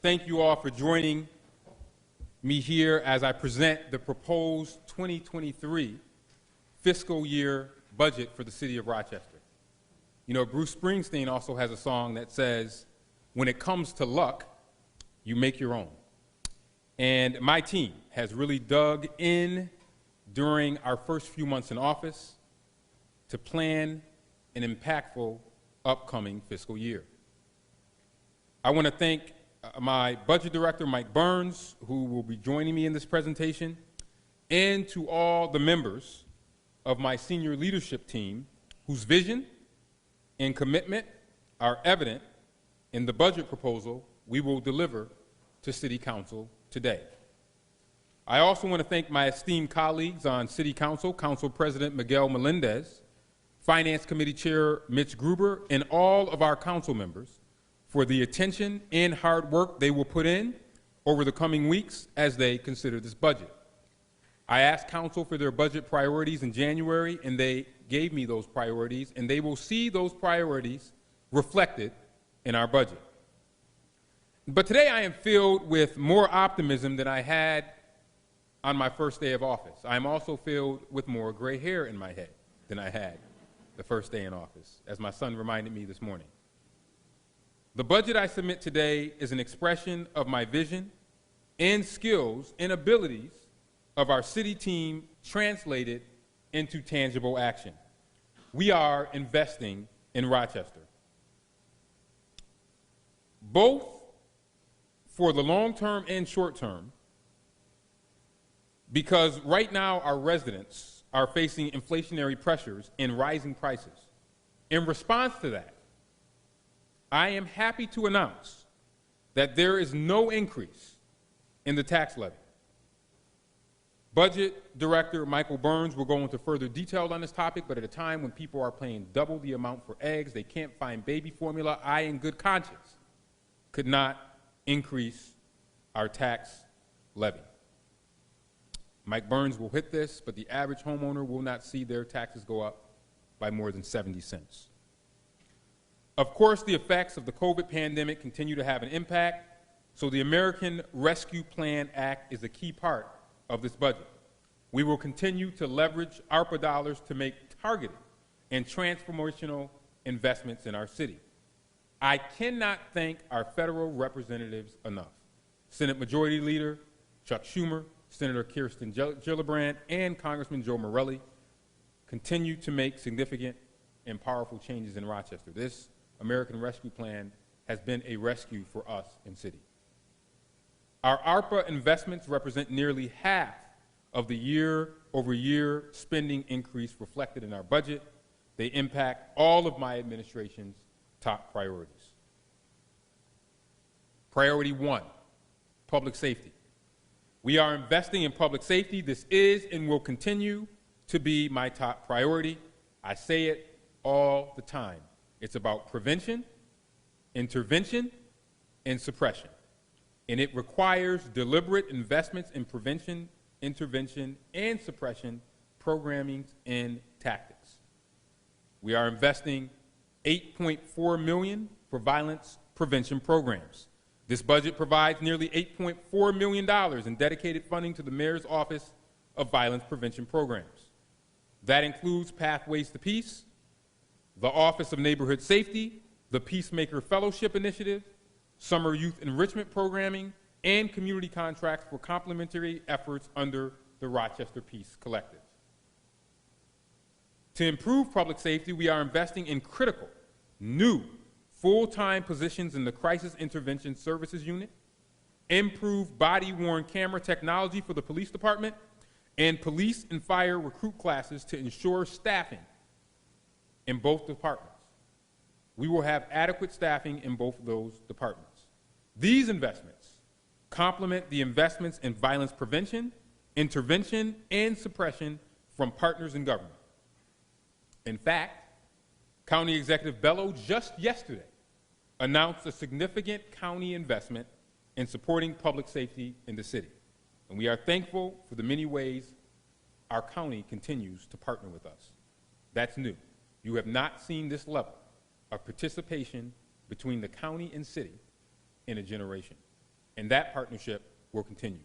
thank you all for joining me here as I present the proposed 2023 fiscal year budget for the city of Rochester. You know, Bruce Springsteen also has a song that says, when it comes to luck, you make your own. And my team has really dug in during our first few months in office to plan an impactful upcoming fiscal year. I want to thank my budget director, Mike Burns, who will be joining me in this presentation, and to all the members of my senior leadership team whose vision and commitment are evident in the budget proposal we will deliver to City Council today. I also want to thank my esteemed colleagues on City Council, Council President Miguel Melendez, Finance Committee Chair Mitch Gruber, and all of our council members for the attention and hard work they will put in over the coming weeks as they consider this budget. I asked Council for their budget priorities in January, and they gave me those priorities, and they will see those priorities reflected in our budget. But today I am filled with more optimism than I had on my first day of office. I am also filled with more gray hair in my head than I had the first day in office, as my son reminded me this morning. The budget I submit today is an expression of my vision and skills and abilities of our city team translated into tangible action. We are investing in Rochester, both for the long term and short term, because right now our residents are facing inflationary pressures and rising prices. In response to that, I am happy to announce that there is no increase in the tax levy. Budget Director Michael Burns will go into further detail on this topic, but at a time when people are paying double the amount for eggs, they can't find baby formula, I, in good conscience, could not increase our tax levy. Mike Burns will hit this, but the average homeowner will not see their taxes go up by more than 70 cents. Of course, the effects of the COVID pandemic continue to have an impact, so the American Rescue Plan Act is a key part of this budget. We will continue to leverage ARPA dollars to make targeted and transformational investments in our city. I cannot thank our federal representatives enough. Senate Majority Leader Chuck Schumer, Senator Kirsten Gillibrand, and Congressman Joe Morelli continue to make significant and powerful changes in Rochester. This American Rescue Plan has been a rescue for us in city. Our ARPA investments represent nearly half of the year-over-year spending increase reflected in our budget. They impact all of my administration's top priorities. Priority 1, public safety. We are investing in public safety. This is and will continue to be my top priority. I say it all the time. It's about prevention, intervention, and suppression. And it requires deliberate investments in prevention, intervention, and suppression programming and tactics. We are investing $8.4 million for violence prevention programs. This budget provides nearly $8.4 million in dedicated funding to the Mayor's Office of Violence Prevention Programs. That includes Pathways to Peace, the Office of Neighborhood Safety, the Peacemaker Fellowship Initiative, Summer Youth Enrichment Programming, and community contracts for complementary efforts under the Rochester Peace Collective. To improve public safety, we are investing in critical, new, full-time positions in the Crisis Intervention Services Unit, improved body-worn camera technology for the police department, and police and fire recruit classes to ensure staffing in both departments. We will have adequate staffing in both of those departments. These investments complement the investments in violence prevention, intervention, and suppression from partners in government. In fact, County Executive Bello just yesterday announced a significant county investment in supporting public safety in the city. And we are thankful for the many ways our county continues to partner with us. That's new. You have not seen this level of participation between the county and city in a generation. and that partnership will continue.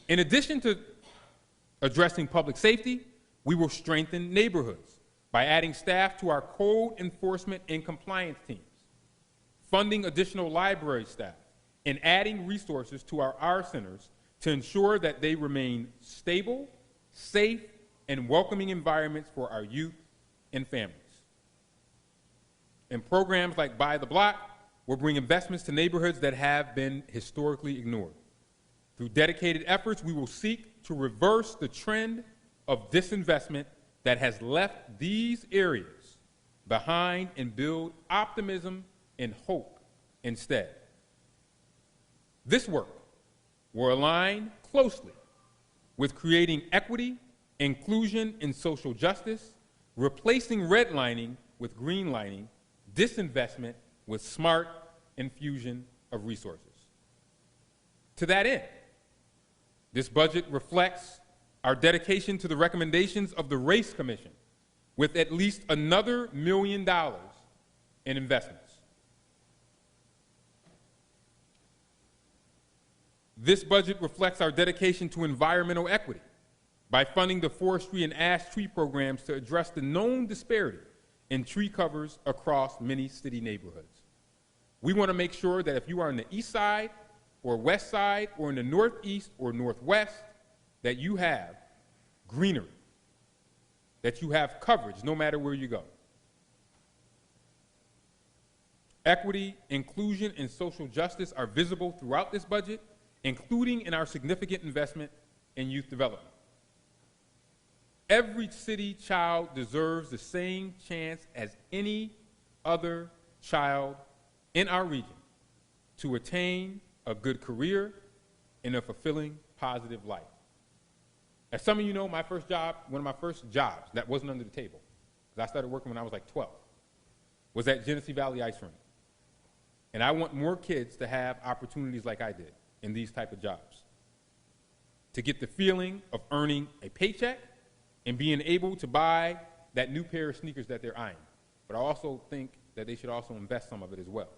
In addition to addressing public safety, we will strengthen neighborhoods by adding staff to our code enforcement and compliance teams, funding additional library staff, and adding resources to our centers to ensure that they remain stable, safe, and welcoming environments for our youth and families. And programs like Buy the Block will bring investments to neighborhoods that have been historically ignored. Through dedicated efforts, we will seek to reverse the trend of disinvestment that has left these areas behind and build optimism and hope instead. This work will align closely with creating equity, inclusion, and social justice, replacing redlining with greenlining, disinvestment with smart infusion of resources. To that end, this budget reflects our dedication to the recommendations of the Race Commission with at least another $1 million in investments. This budget reflects our dedication to environmental equity by funding the forestry and ash tree programs to address the known disparity in tree covers across many city neighborhoods. We want to make sure that if you are on the east side or west side or in the northeast or northwest, that you have greenery, that you have coverage no matter where you go. Equity, inclusion, and social justice are visible throughout this budget, including in our significant investment in youth development. Every city child deserves the same chance as any other child in our region to attain a good career and a fulfilling, positive life. As some of you know, my first job, one of my first jobs that wasn't under the table, because I started working when I was like 12, was at Genesee Valley Ice Rink. And I want more kids to have opportunities like I did in these type of jobs, to get the feeling of earning a paycheck and being able to buy that new pair of sneakers that they're eyeing. But I also think that they should also invest some of it as well.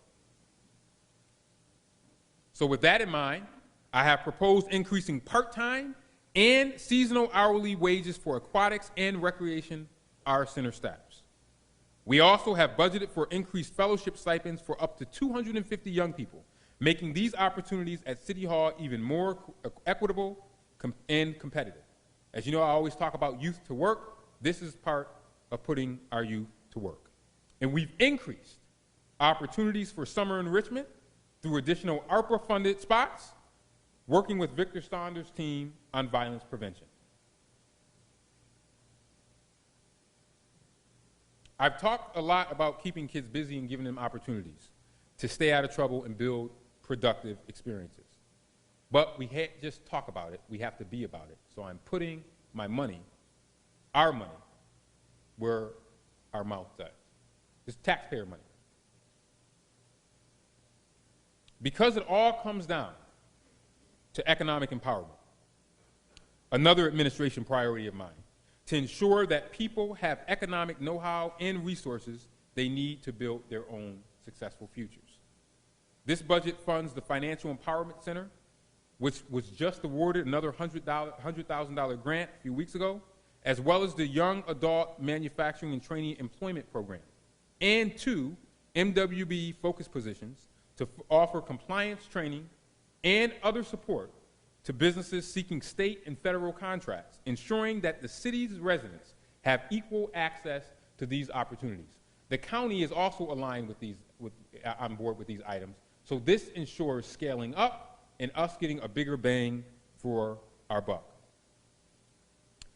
So with that in mind, I have proposed increasing part-time and seasonal hourly wages for aquatics and recreation our center staffs. We also have budgeted for increased fellowship stipends for up to 250 young people, making these opportunities at City Hall even more equitable and competitive. As you know, I always talk about youth to work. This is part of putting our youth to work. And we've increased opportunities for summer enrichment through additional ARPA-funded spots, working with Victor Saunders' team on violence prevention. I've talked a lot about keeping kids busy and giving them opportunities to stay out of trouble and build productive experiences. But we can't just talk about it, we have to be about it. So I'm putting my money, our money, where our mouth's at. It's taxpayer money. Because it all comes down to economic empowerment, another administration priority of mine, to ensure that people have economic know-how and resources they need to build their own successful futures. This budget funds the Financial Empowerment Center, which was just awarded another $100,000 grant a few weeks ago, as well as the Young Adult Manufacturing and Training Employment Program, and 2 MWB focus positions to offer compliance training and other support to businesses seeking state and federal contracts, ensuring that the city's residents have equal access to these opportunities. The county is also aligned with on board with these items, so this ensures scaling up and us getting a bigger bang for our buck.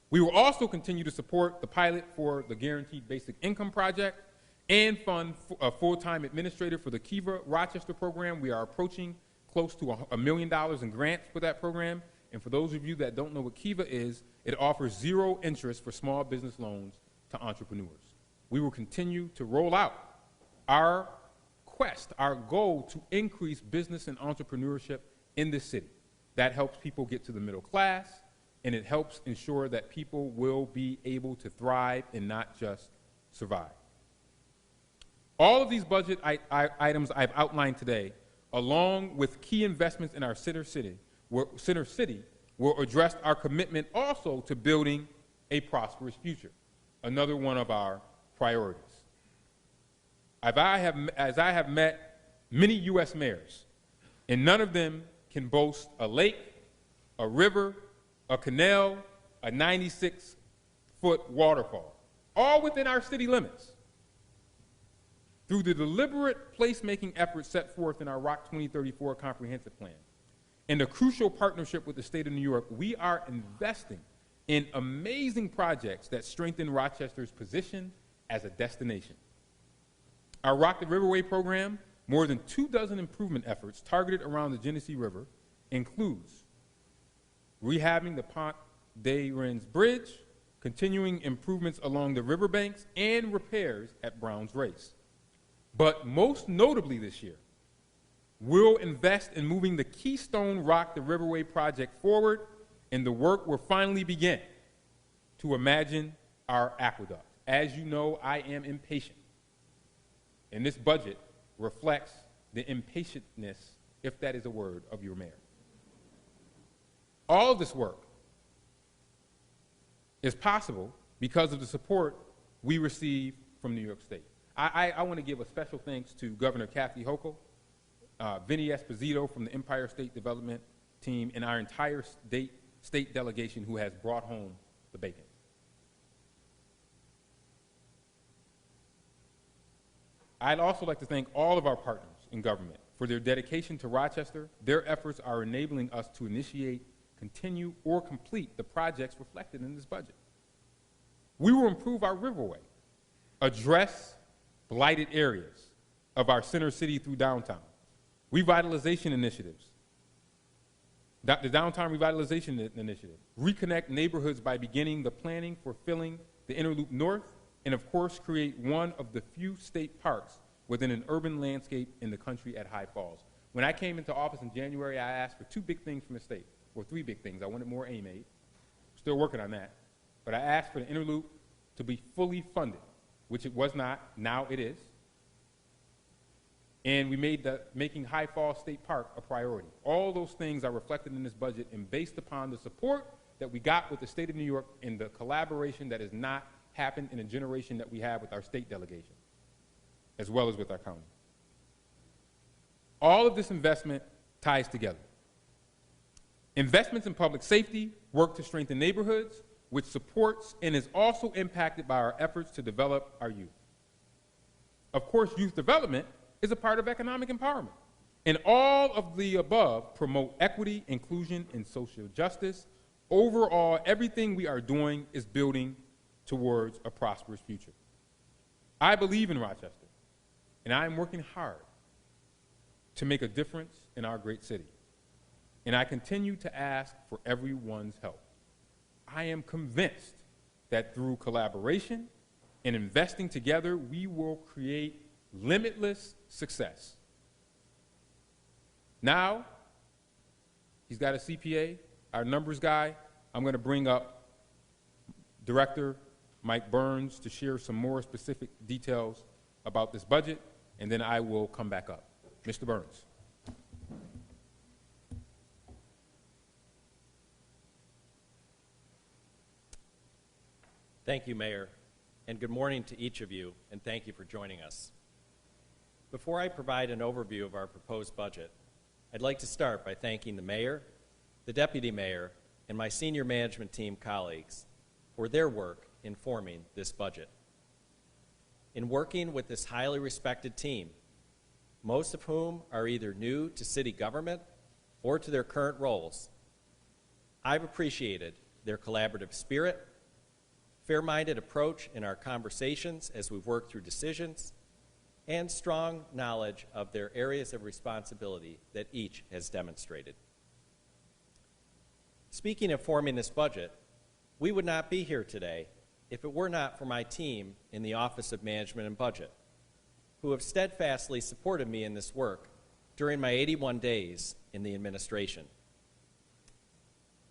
We will also continue to support the pilot for the Guaranteed Basic Income Project and fund a full-time administrator for the Kiva Rochester program. We are approaching close to $1 million in grants for that program. And for those of you that don't know what Kiva is, it offers 0 interest for small business loans to entrepreneurs. We will continue to roll out our quest, our goal to increase business and entrepreneurship in this city. That helps people get to the middle class, and it helps ensure that people will be able to thrive and not just survive. All of these budget items I've outlined today along with key investments in our center city, will address our commitment also to building a prosperous future, another one of our priorities. As I have met many U.S. mayors, and none of them can boast a lake, a river, a canal, a 96-foot waterfall, all within our city limits. Through the deliberate placemaking efforts set forth in our ROC 2034 Comprehensive Plan and a crucial partnership with the state of New York, we are investing in amazing projects that strengthen Rochester's position as a destination. Our Rock the Riverway program, more than 24 improvement efforts targeted around the Genesee River, includes rehabbing the Pont des Reines Bridge, continuing improvements along the riverbanks, and repairs at Brown's Race. But most notably this year, we'll invest in moving the Keystone Rock the Riverway project forward, and the work will finally begin to imagine our aqueduct. As you know, I am impatient, and this budget reflects the impatientness, if that is a word, of your mayor. All of this work is possible because of the support we receive from New York State. I want to give a special thanks to Governor Kathy Hochul, Vinny Esposito from the Empire State Development Team, and our entire state delegation who has brought home the bacon. I'd also like to thank all of our partners in government for their dedication to Rochester. Their efforts are enabling us to initiate, continue, or complete the projects reflected in this budget. We will improve our Riverway, address blighted areas of our center city through downtown, revitalization initiatives, the Downtown Revitalization Initiative, reconnect neighborhoods by beginning the planning for filling the Inner Loop North, and of course create one of the few state parks within an urban landscape in the country at High Falls. When I came into office in January, I asked for 2 big things from the state, or 3 big things. I wanted more aim aid, still working on that, but I asked for the Inner Loop to be fully funded, which it was not, now it is. And we made making High Falls State Park a priority. All those things are reflected in this budget and based upon the support that we got with the state of New York and the collaboration that has not happened in a generation that we have with our state delegation, as well as with our county. All of this investment ties together. Investments in public safety work to strengthen neighborhoods, which supports and is also impacted by our efforts to develop our youth. Of course, youth development is a part of economic empowerment. And all of the above promote equity, inclusion, and social justice. Overall, everything we are doing is building towards a prosperous future. I believe in Rochester, and I am working hard to make a difference in our great city. And I continue to ask for everyone's help. I am convinced that through collaboration and investing together, we will create limitless success. Now, he's got a CPA, our numbers guy. I'm going to bring up Director Mike Burns to share some more specific details about this budget, and then I will come back up. Mr. Burns. Thank you, Mayor, and good morning to each of you, and thank you for joining us. Before I provide an overview of our proposed budget, I'd like to start by thanking the Mayor, the Deputy Mayor, and my senior management team colleagues for their work in forming this budget. In working with this highly respected team, most of whom are either new to city government or to their current roles, I've appreciated their collaborative spirit, fair-minded approach in our conversations as we've worked through decisions, and strong knowledge of their areas of responsibility that each has demonstrated. Speaking of forming this budget, we would not be here today if it were not for my team in the Office of Management and Budget, who have steadfastly supported me in this work during my 81 days in the administration.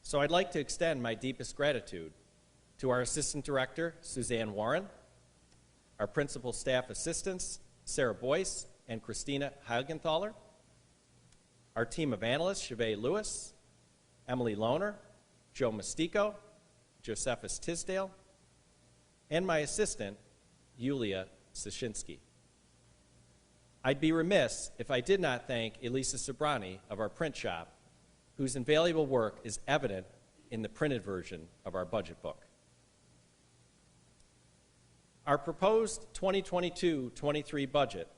So I'd like to extend my deepest gratitude to our Assistant Director, Suzanne Warren, our Principal Staff Assistants, Sarah Boyce and Christina Heigenthaler, our team of analysts, Chavez Lewis, Emily Lohner, Joe Mastico, Josephus Tisdale, and my assistant, Yulia Sashinsky. I'd be remiss if I did not thank Elisa Sobrani of our print shop, whose invaluable work is evident in the printed version of our budget book. Our proposed 2022-23 budget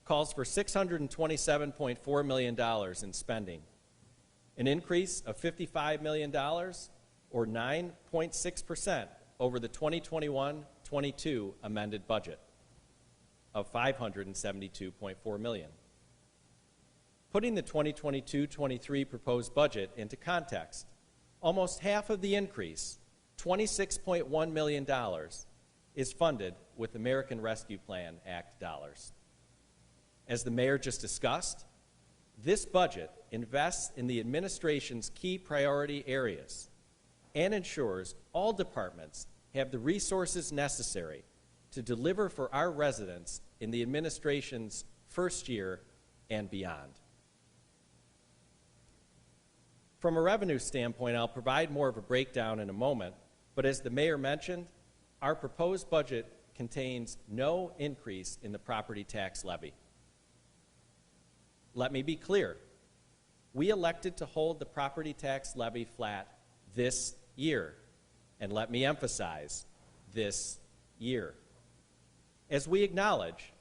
calls for $627.4 million in spending, an increase of $55 million, or 9.6% over the 2021-22 amended budget of $572.4 million. Putting the 2022-23 proposed budget into context, almost half of the increase, $26.1 million, is funded with American Rescue Plan Act dollars. As the mayor just discussed, this budget invests in the administration's key priority areas and ensures all departments have the resources necessary to deliver for our residents in the administration's first year and beyond. From a revenue standpoint, I'll provide more of a breakdown in a moment, but as the mayor mentioned, our proposed budget contains no increase in the property tax levy. Let me be clear. We elected to hold the property tax levy flat this year, and let me emphasize, this year, as we acknowledge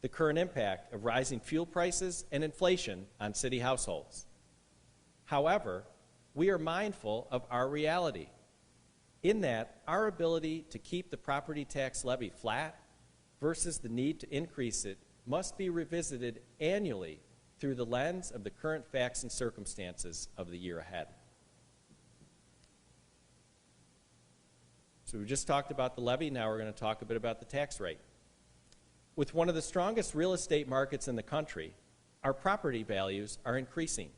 the current impact of rising fuel prices and inflation on city households. However, we are mindful of our reality, in that our ability to keep the property tax levy flat versus the need to increase it must be revisited annually through the lens of the current facts and circumstances of the year ahead. So we just talked about the levy, now we're going to talk a bit about the tax rate. With one of the strongest real estate markets in the country, our property values are increasing.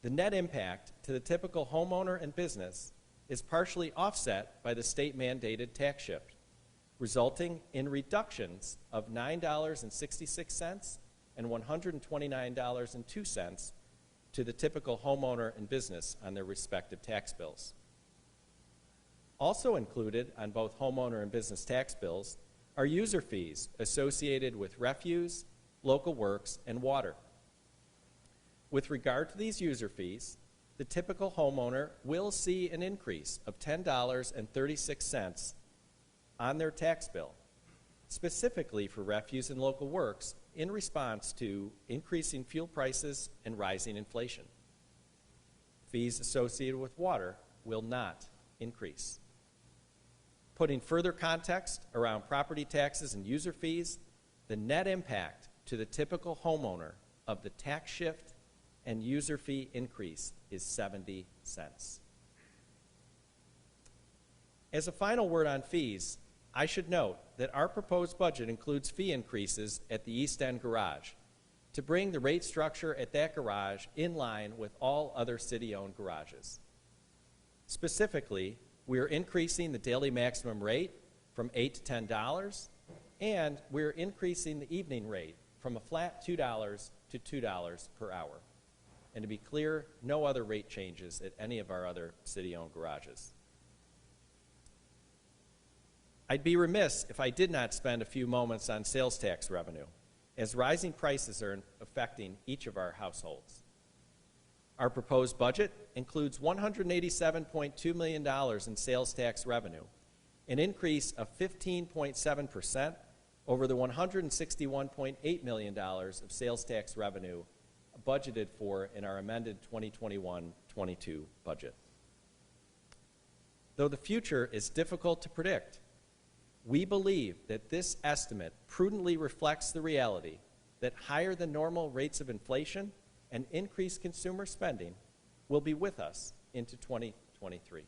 The net impact to the typical homeowner and business is partially offset by the state-mandated tax shift, resulting in reductions of $9.66 and $129.02 to the typical homeowner and business on their respective tax bills. Also included on both homeowner and business tax bills are user fees associated with refuse, local works, and water. With regard to these user fees, the typical homeowner will see an increase of $10.36 on their tax bill, specifically for refuse and local works in response to increasing fuel prices and rising inflation. Fees associated with water will not increase. Putting further context around property taxes and user fees, the net impact to the typical homeowner of the tax shift and user fee increase is 70 cents. As a final word on fees, I should note that our proposed budget includes fee increases at the East End Garage to bring the rate structure at that garage in line with all other city-owned garages. Specifically, we are increasing the daily maximum rate from $8 to $10, and we're increasing the evening rate from a flat $2 to $2 per hour. And to be clear, no other rate changes at any of our other city-owned garages. I'd be remiss if I did not spend a few moments on sales tax revenue, as rising prices are affecting each of our households. Our proposed budget includes $187.2 million in sales tax revenue, an increase of 15.7% over the $161.8 million of sales tax revenue budgeted for in our amended 2021-22 budget. Though the future is difficult to predict, we believe that this estimate prudently reflects the reality that higher than normal rates of inflation and increased consumer spending will be with us into 2023.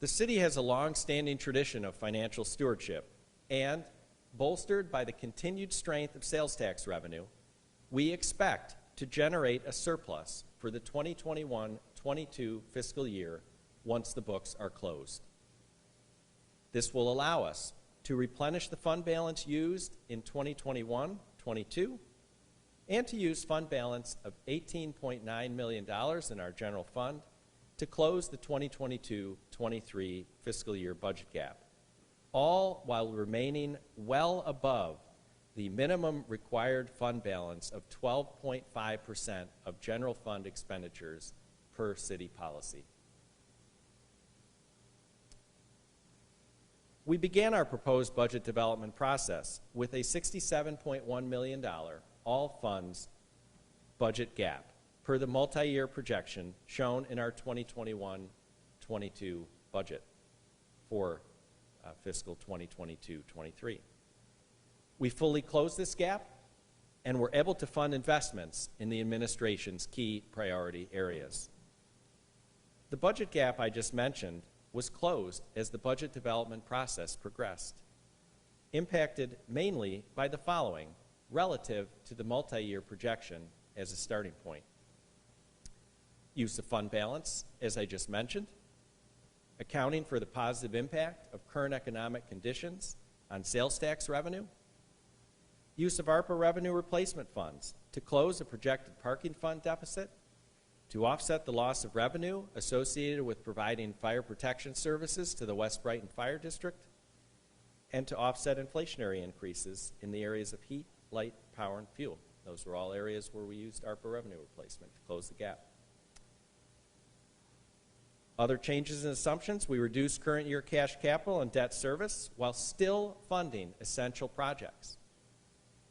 The city has a long-standing tradition of financial stewardship, and bolstered by the continued strength of sales tax revenue, we expect to generate a surplus for the 2021-22 fiscal year once the books are closed. This will allow us to replenish the fund balance used in 2021-22, and to use fund balance of $18.9 million in our general fund to close the 2022-23 fiscal year budget gap, all while remaining well above the minimum required fund balance of 12.5% of general fund expenditures per city policy. We began our proposed budget development process with a $67.1 million all funds budget gap per the multi-year projection shown in our 2021-22 budget for fiscal 2022-23. We fully closed this gap and were able to fund investments in the administration's key priority areas. The budget gap I just mentioned was closed as the budget development process progressed, impacted mainly by the following relative to the multi-year projection as a starting point. Use of fund balance, as I just mentioned, accounting for the positive impact of current economic conditions on sales tax revenue, use of ARPA revenue replacement funds to close a projected parking fund deficit, to offset the loss of revenue associated with providing fire protection services to the West Brighton Fire District, and to offset inflationary increases in the areas of heat, light, power, and fuel. Those were all areas where we used ARPA revenue replacement to close the gap. Other changes in assumptions: we reduced current year cash capital and debt service while still funding essential projects.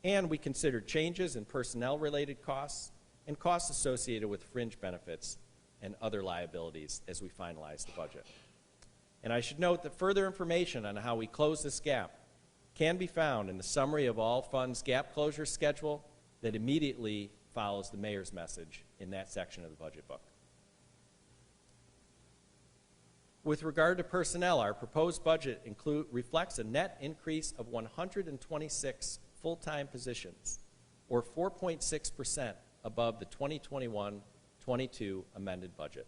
And we considered changes in personnel-related costs and costs associated with fringe benefits and other liabilities as we finalize the budget. And I should note that further information on how we close this gap can be found in the summary of all funds gap closure schedule that immediately follows the mayor's message in that section of the budget book. With regard to personnel, our proposed budget reflects a net increase of 126 full-time positions, or 4.6% above the 2021-22 amended budget.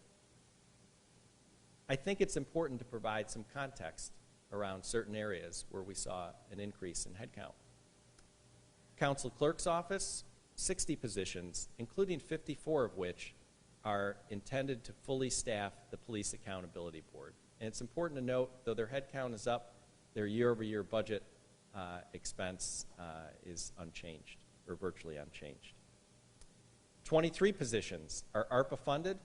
I think it's important to provide some context around certain areas where we saw an increase in headcount. Council Clerk's Office, 60 positions, including 54 of which are intended to fully staff the Police Accountability Board. And it's important to note, though their headcount is up, their year-over-year budget expense is unchanged, or virtually unchanged. 23 positions are ARPA funded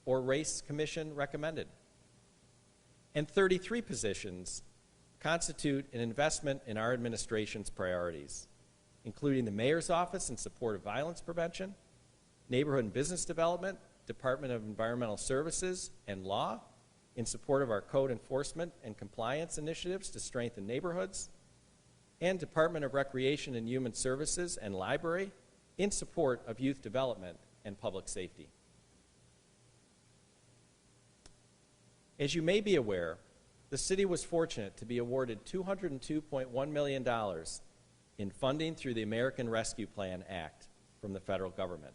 or Race Commission recommended. And 33 positions constitute an investment in our administration's priorities, including the Mayor's Office in support of violence prevention, Neighborhood and Business Development, Department of Environmental Services and Law in support of our code enforcement and compliance initiatives to strengthen neighborhoods, and Department of Recreation and Human Services and Library in support of youth development and public safety. As you may be aware, the city was fortunate to be awarded $202.1 million in funding through the American Rescue Plan Act from the federal government.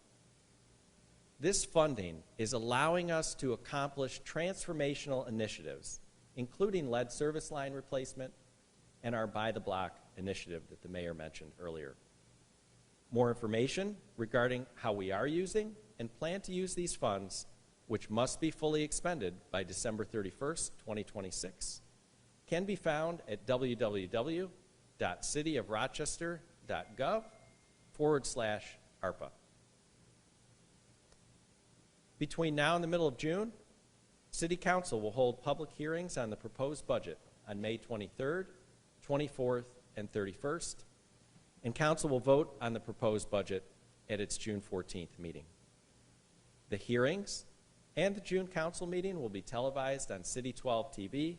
This funding is allowing us to accomplish transformational initiatives, including lead service line replacement and our By the Block initiative that the mayor mentioned earlier. More information regarding how we are using and plan to use these funds, which must be fully expended by December 31st, 2026, can be found at www.cityofrochester.gov/ARPA. Between now and the middle of June, City Council will hold public hearings on the proposed budget on May 23rd, 24th, and 31st, and Council will vote on the proposed budget at its June 14th meeting. The hearings and the June Council meeting will be televised on City 12 TV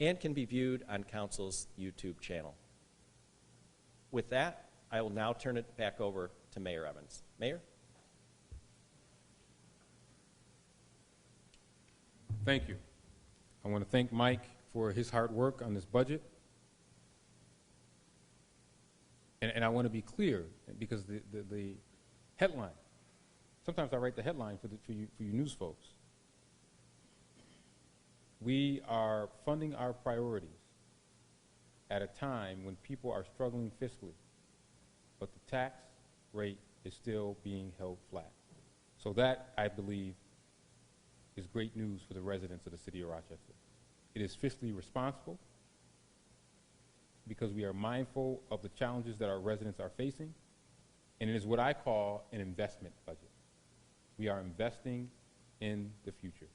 and can be viewed on Council's YouTube channel. With that, I will now turn it back over to Mayor Evans. Mayor? Thank you. I want to thank Mike for his hard work on this budget. And I want to be clear, because the headline, sometimes I write the headline for you news folks. We are funding our priorities at a time when people are struggling fiscally, but the tax rate is still being held flat. So that, I believe, is great news for the residents of the city of Rochester. It is fiscally responsible because we are mindful of the challenges that our residents are facing, and it is what I call an investment budget. We are investing in the future.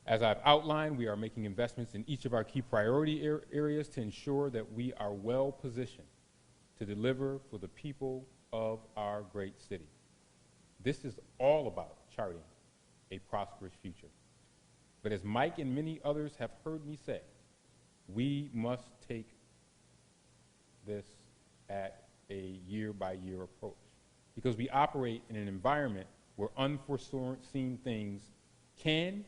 As I've outlined, we are making investments in each of our key priority areas to ensure that we are well positioned to deliver for the people of our great city. This is all about charting a prosperous future. But as Mike and many others have heard me say, we must take this at a year-by-year approach because we operate in an environment where unforeseen things can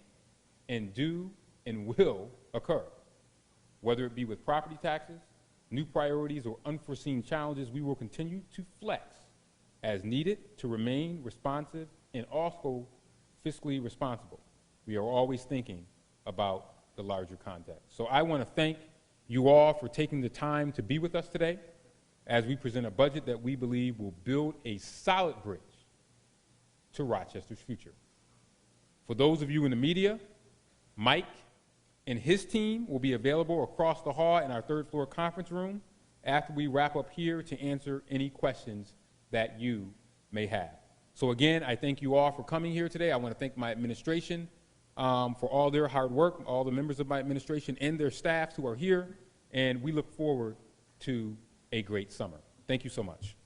and do and will occur. Whether it be with property taxes, new priorities, or unforeseen challenges, we will continue to flex as needed to remain responsive and also fiscally responsible. We are always thinking about the larger context. So I want to thank you all for taking the time to be with us today as we present a budget that we believe will build a solid bridge to Rochester's future. For those of you in the media, Mike and his team will be available across the hall in our third floor conference room after we wrap up here to answer any questions that you may have. So again, I thank you all for coming here today. I want to thank my administration for all their hard work, all the members of my administration and their staffs who are here, and we look forward to a great summer. Thank you so much.